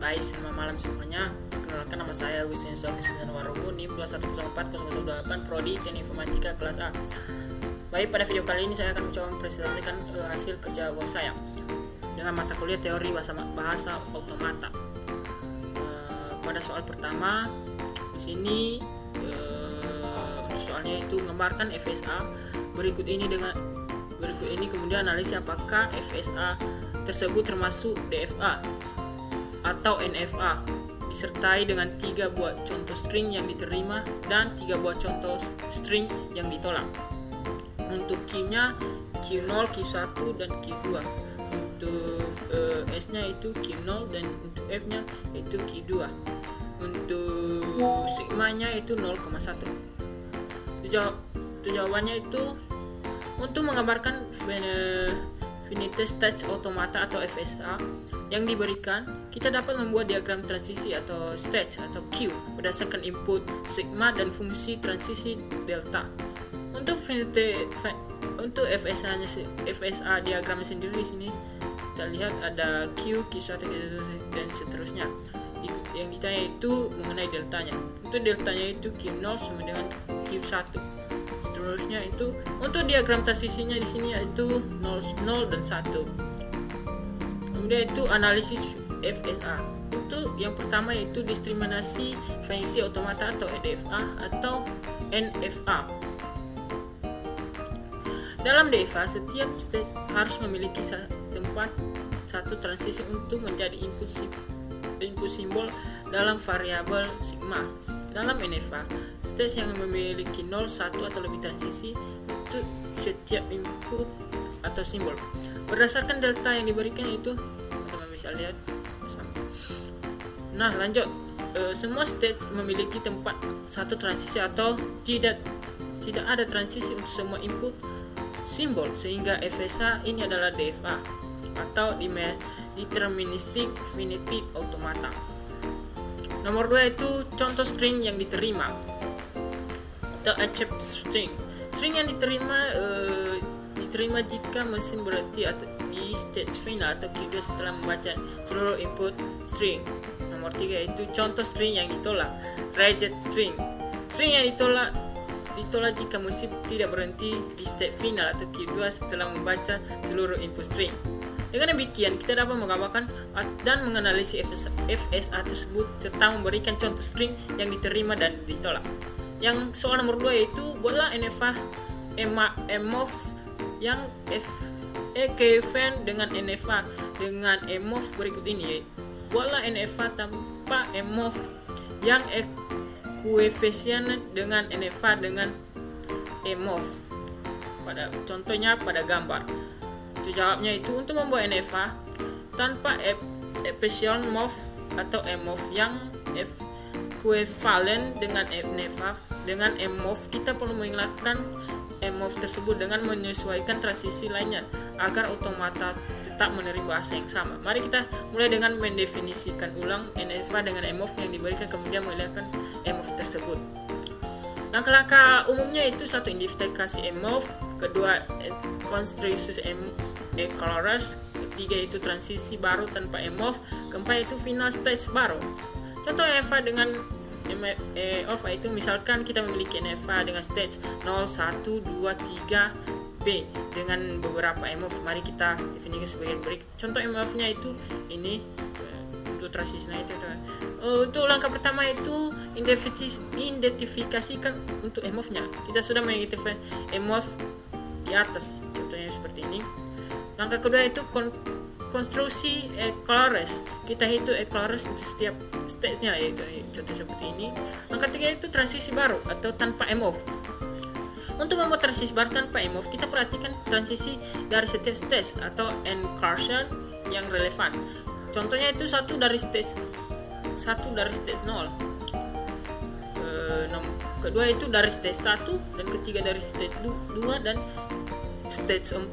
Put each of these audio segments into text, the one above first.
Baik, selamat malam semuanya. Perkenalkan, nama saya Agustinus Warubu, NIM 2104028, Prodi Teknik Informatika kelas A. Baik, pada video kali ini saya akan mencoba mempresentasikan hasil kerja bos saya dengan mata kuliah teori bahasa otomata. Pada soal pertama di sini untuk soalnya itu gambarkan FSA berikut ini kemudian analisis apakah FSA tersebut termasuk DFA atau NFA, disertai dengan 3 buah contoh string yang diterima dan 3 buah contoh string yang ditolak. Untuk Q-nya Q0, Q1 dan Q2. Untuk S-nya itu Q0 dan untuk F-nya itu Q2. Untuk sigma-nya itu 0,1. Jawabannya itu untuk menggambarkan finite state automata atau FSA yang diberikan, kita dapat membuat diagram transisi atau stage atau Q berdasarkan input sigma dan fungsi transisi delta. Untuk FSA diagramnya sendiri di sini kita lihat ada Q, Q1, dan seterusnya. Yang ditanya itu mengenai deltanya. Untuk deltanya itu Q0 sama dengan Q1. Seterusnya itu untuk diagram transisinya di sini yaitu 0 dan 1. Kemudian itu analisis FSA. Untuk yang pertama yaitu diskriminasi finite automata atau DFA atau NFA. Dalam DFA, setiap stage harus memiliki tempat satu transisi untuk menjadi input simbol dalam variabel sigma. Dalam NFA, stage yang memiliki 0, 1 atau lebih transisi untuk setiap input atau simbol. Berdasarkan delta yang diberikan itu, teman-teman bisa lihat. Nah, lanjut. Semua stage memiliki tempat satu transisi atau tidak ada transisi untuk semua input simbol, sehingga FSA ini adalah DFA atau deterministic finite automata. Nomor 2 itu contoh string yang diterima atau accept string. String yang diterima jika mesin berhenti di stage final atau Q2 setelah membaca seluruh input string. Nomor 3 itu contoh string yang ditolak, reject string. String yang ditolak jika mesin tidak berhenti di stage final atau Q2 setelah membaca seluruh input string. Dengan demikian, kita dapat menggambarkan dan menganalisis FSA tersebut serta memberikan contoh string yang diterima dan ditolak. Yang soal nomor 2 yaitu buatlah NFA EMOF yang equivalent dengan NFA dengan EMOF berikut ini. Buatlah NFA tanpa EMOF yang equivalent dengan NFA dengan EMOF. Contohnya pada gambar. Itu jawabnya itu untuk membuat NFA tanpa epsilon MOF atau EMOF yang equivalent dengan NFA dengan EMOF, kita perlu mengingatkan EMOF tersebut dengan menyesuaikan transisi lainnya agar otomata tetap menerima bahasa yang sama. Mari kita mulai dengan mendefinisikan ulang NFA dengan EMOF yang diberikan, kemudian menilaikan EMOF tersebut. Langkah-langkah umumnya itu: 1. Identifikasi EMOF, kedua construction equivalence, ketiga itu transisi baru tanpa EMOF, keempat itu final stage baru. Contoh NFA dengan EMOF itu misalkan kita memiliki NFA dengan stage 0, 1, 2, 3, B dengan beberapa EMOF. Mari kita definisikan sebagai berikut. Contoh EMOF-nya itu ini. Untuk transisinya itu. Untuk langkah pertama itu identifikasikan untuk EMOF-nya. Kita sudah mengidentifikasi EMOF di atas. Contohnya seperti ini. Langkah kedua itu konstruksi equivalence. Kita hitung equivalence untuk setiap stage-nya, yaitu contoh seperti ini. Langkah ketiga itu transisi baru atau tanpa EMOF. Untuk membuat transisi baru tanpa EMOF, kita perhatikan transisi dari setiap stage atau incursion yang relevan. Contohnya itu satu dari stage 0. Kedua itu dari stage 1, dan ketiga dari stage 2 dan stage 4.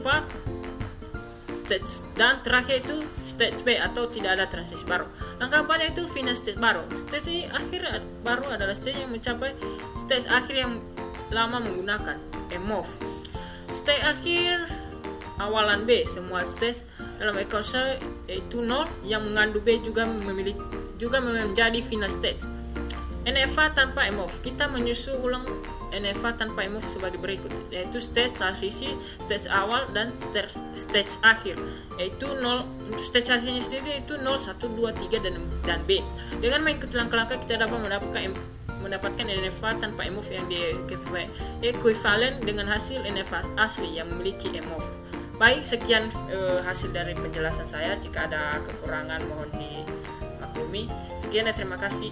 Dan terakhir itu stage B atau tidak ada transisi baru. Langkah 4 itu final stage baru. Stage akhir baru adalah stage yang mencapai stage akhir yang lama menggunakan EMOF. Stage akhir awalan B, semua stage dalam equation yaitu 0 yang mengandung B juga menjadi final stage. NFA tanpa MOV, kita menyusun ulang NFA tanpa MOV sebagai berikut, yaitu stage transisi, stage awal, dan stage akhir. Yaitu 0, untuk stage akhirnya sendiri itu 0, 1, 2, 3, dan B. Dengan mengikuti langkah-langkah kita dapat mendapatkan NFA tanpa MOV yang ekuivalen dengan hasil NFA asli yang memiliki MOV. Baik, sekian hasil dari penjelasan saya. Jika ada kekurangan mohon dimaklumi. Sekian dan terima kasih.